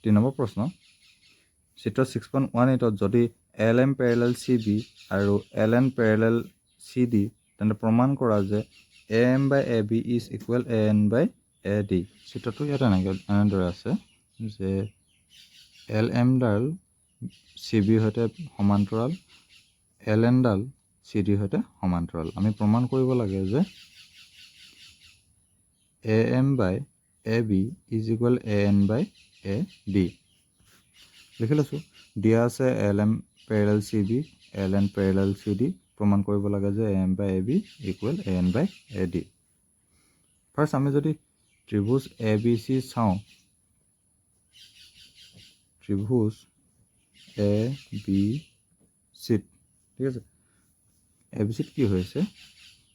3 number প্ৰশ্ন চিত্ৰ 6.18 যদি LM পেৰেলেল CB আৰু LN পেৰেলেল CD তেন্তে প্ৰমাণ কৰা যে AM by AB is equal AN by AD। চিত্ৰটো ইয়াত এনেদৰে আছে যে LM ডাল CB সৈতে সমান্তৰাল, LN ডাল CD সৈতে সমান্তৰাল। আমি প্ৰমাণ কৰিব লাগে যে AM by AB is equal AN by AD। লিখি লৈছোঁ। দিয়া আছে LM parallel CB, LN parallel CD, প্ৰমাণ কৰিব লাগে যে AM by AB equal AN by AD। First আমি যদি ত্ৰিভুজ ABC চাওঁ, ত্ৰিভুজ ABC ঠিক আছে, ABC কি হৈছে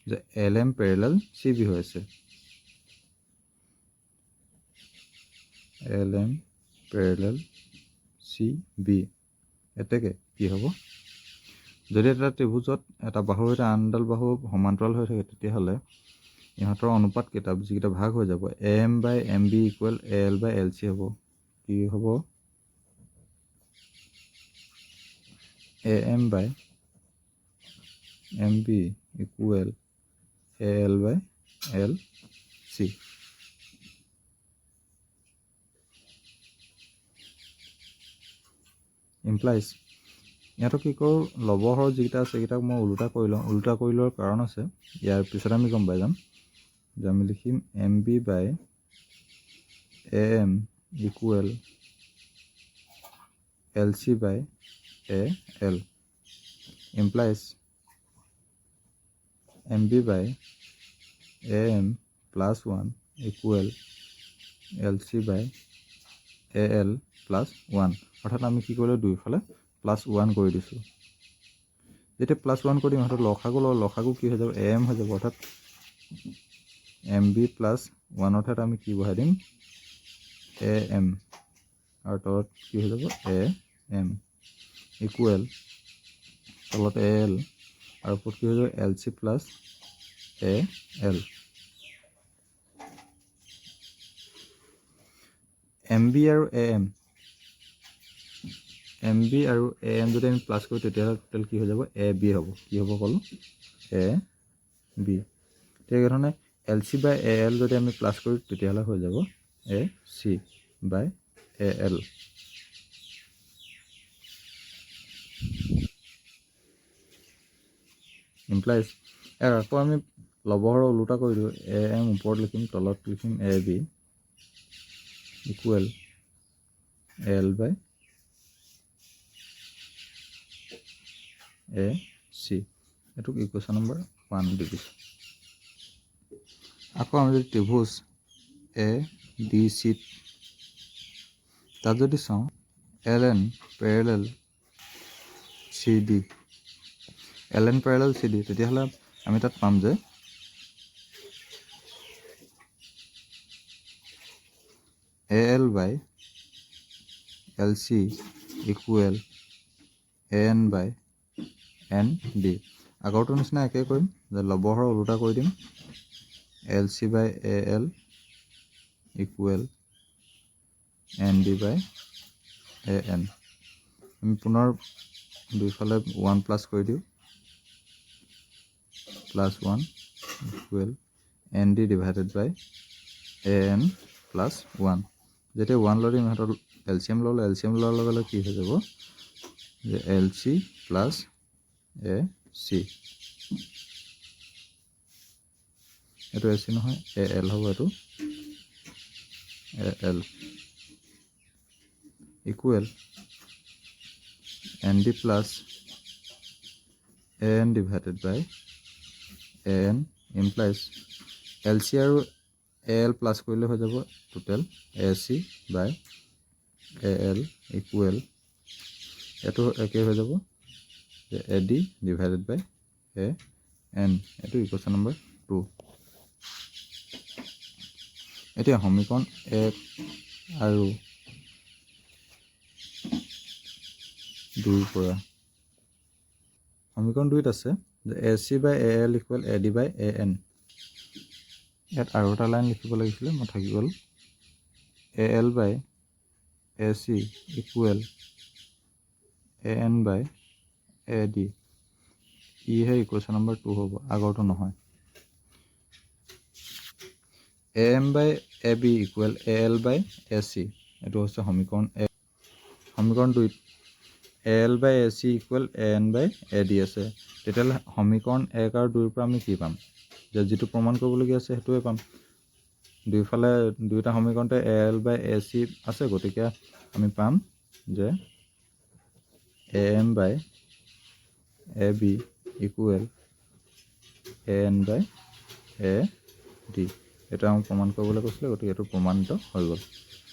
যে LM পেৰেলেল CB হৈছে, LM পেৰেলেল CB। এতেকে কি হ'ব, যদি এটা ত্ৰিভুজত এটা বাহু সৈতে আন এডাল বাহু সমান্তৰাল হৈ থাকে তেতিয়াহ'লে ইহঁতৰ অনুপাত কেইটা যিকেইটা ভাগ হৈ যাব AM by MB equal AL by LC হ'ব। কি হ'ব, AM by MB equal AL by LC। Implies ইয়াতো কি কৰোঁ, লবহৰ যিকেইটা আছে সেইকেইটাক মই ওলোটা কৰি লওঁ। ওলোটা কৰি লোৱাৰ কাৰণ আছে, ইয়াৰ পিছত আমি গম পাই যাম যে আমি লিখিম MB by AM equal LC by AL। Implies MB by AM plus 1 equal LC by AL plus 1। অৰ্থাৎ আমি কি কৰিলোঁ, দুইফালে +1 কৰি দিছোঁ। যেতিয়া +1 কৰি দিম অৰ্থাৎ লসাগু কি হৈ যাব, AM হৈ যাব। অৰ্থাৎ MB plus 1 অৰ্থাৎ আমি কি বহাই দিম, AM, আৰু তলত কি হৈ যাব AM ইকুৱেল তলত AL আৰু ওপৰত কি হৈ যাব LC plus AL। MB আৰু AM যদি আমি প্লাছ কৰোঁ তেতিয়াহ'লে টোটেল কি হৈ যাব, AB হ'ব। কি হ'ব ক'লোঁ, AB। ঠিক ধৰণে LC by AL যদি আমি প্লাছ কৰোঁ তেতিয়াহ'লে হৈ যাব AC by AL। ইমপ্লাইজ আকৌ আমি লবহৰৰ ওলোটা কৰি দিওঁ, AM ওপৰত লিখিম, তলত লিখিম AB equal L by AC। এইটোক ইকুৱেশ্যন নম্বৰ 1 দি দিছোঁ। আকৌ আমি যদি ত্ৰিভুজ ABC তাত যদি চাওঁ LN parallel CD, LN parallel CD, তেতিয়াহ'লে আমি তাত পাম যে AL by LC equal AN by ND। আগৰটোৰ নিচিনা একে কৰিম যে লবহৰ ওলোটা কৰি দিম, LC by AL equal ND by AN। আমি পুনৰ দুইফালে 1 প্লাছ কৰি দিওঁ, +1 equal ND divided by AN plus 1। যেতিয়া 1 লৈ দিম সিহঁতৰ LCM ল'লে, LCM লোৱাৰ লগে লগে কি হৈ যাব যে LC plus AC। এইটো AC নহয়, AL হ'ব, এইটো AL equal ND plus AN divided by AN। Implies LC আৰু AL প্লাছ কৰিলে হৈ যাব total AC by AL equal এইটো একে হৈ যাব যে AD ডিভাইডেড বাই AN। এইটো ইকুৱেশ্যন নম্বৰ 2। এতিয়া সমীকৰণ 1 আৰু 2 পৰা সমীকৰণ 2ত আছে যে AC by AL equal AD by AN। ইয়াত আৰু এটা লাইন লিখিব লাগিছিলে, মই থাকি গ'ল AL by AC equal AN by AD ইহে ইকুৱেশ্যন নম্বৰ 2 হ'ব, আগৰটো নহয়। AM by AB equal AL by AC, এইটো হৈছে সমীকৰণ 1। সমীকৰণ 2 AL by AC equal AN by AD আছে। তেতিয়াহ'লে সমীকৰণ 1 আৰু 2ৰ পৰা আমি কি পাম? যে যিটো প্ৰমাণ কৰিবলগীয়া আছে সেইটোৱে পাম। দুইফালে দুইটা সমীকৰণতে AL বাই AC আছে, গতিকে আমি পাম যে AM by AB equal AN by AD। এইটো আমাক প্ৰমাণ কৰিবলৈ কৈছিলে, গতিকে এইটো প্ৰমাণিত হৈ গ'ল।